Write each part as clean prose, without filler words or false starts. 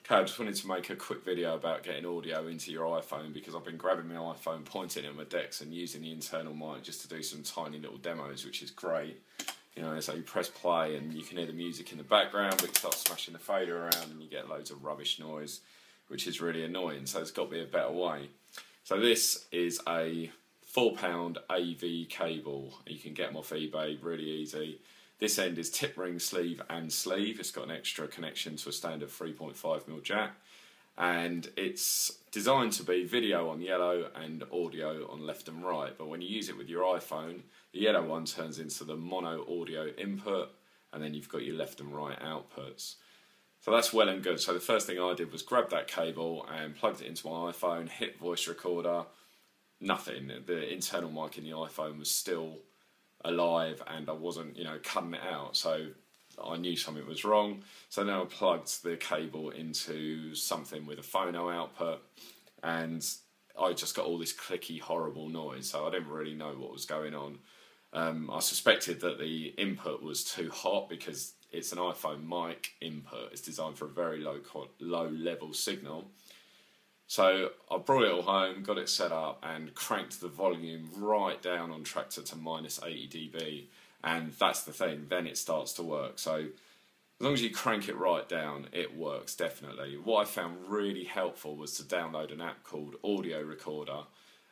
Okay, I just wanted to make a quick video about getting audio into your iPhone because I've been grabbing my iPhone, pointing it at my decks and using the internal mic just to do some tiny little demos, which is great. You know, so you press play and you can hear the music in the background, but you start smashing the fader around and you get loads of rubbish noise, which is really annoying. So there's got to be a better way. So this is a £4 AV cable. You can get them off eBay, really easy. This end is tip ring, sleeve and sleeve. It's got an extra connection to a standard 3.5mm jack. And it's designed to be video on yellow and audio on left and right. But when you use it with your iPhone, the yellow one turns into the mono audio input, and then you've got your left and right outputs. So that's well and good. So the first thing I did was grab that cable and plugged it into my iPhone, hit voice recorder, nothing. The internal mic in the iPhone was still alive and I wasn't, cutting it out. So I knew something was wrong. So then I plugged the cable into something with a phono output and I just got all this clicky, horrible noise. So I didn't really know what was going on. I suspected that the input was too hot because it's an iPhone mic input. It's designed for a very low level signal. So I brought it all home, got it set up and cranked the volume right down on Tractor to minus 80 dB. And that's the thing, then it starts to work. So as long as you crank it right down, it works definitely. What I found really helpful was to download an app called Audio Recorder.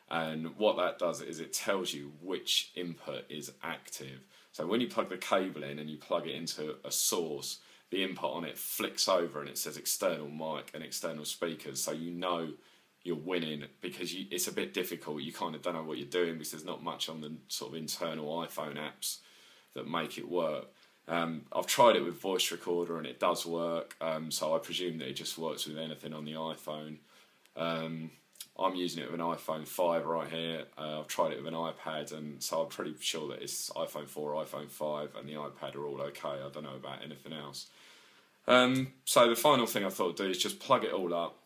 And what that does is it tells you which input is active. So when you plug the cable in and you plug it into a source, the input on it flicks over and it says external mic and external speakers, so you know you're winning because it's a bit difficult. You kind of don't know what you're doing because there's not much on the sort of internal iPhone apps that make it work. I've tried it with voice recorder and it does work, so I presume that it just works with anything on the iPhone. I'm using it with an iPhone 5 right here. I've tried it with an iPad, and so I'm pretty sure that it's iPhone 4, iPhone 5 and the iPad are all okay. I don't know about anything else. So the final thing I thought I'd do is just plug it all up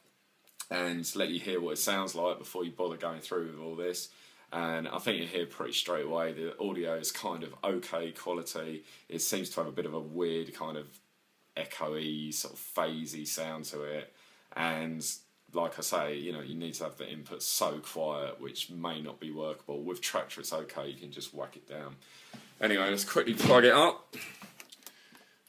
and let you hear what it sounds like before you bother going through with all this. And I think you hear pretty straight away the audio is kind of okay quality. It seems to have a bit of a weird kind of echoey, sort of phasey sound to it. And like I say, you need to have the input so quiet, which may not be workable. With Tractor, it's okay. You can just whack it down. Anyway, let's quickly plug it up.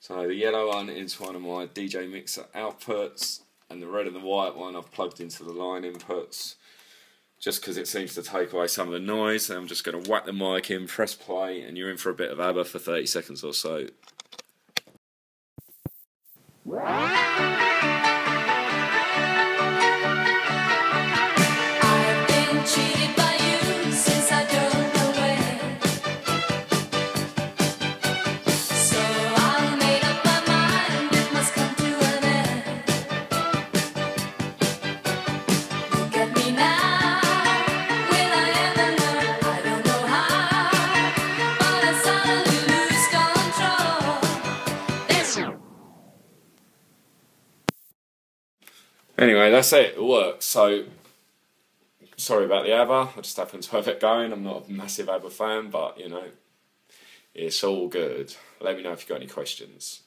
So the yellow one into one of my DJ mixer outputs, and the red and the white one I've plugged into the line inputs, just because it seems to take away some of the noise. And I'm just going to whack the mic in, press play, and you're in for a bit of ABBA for 30 seconds or so. Anyway, that's it. It works. So, sorry about the ABBA. I just happen to have it going. I'm not a massive ABBA fan, but, it's all good. Let me know if you've got any questions.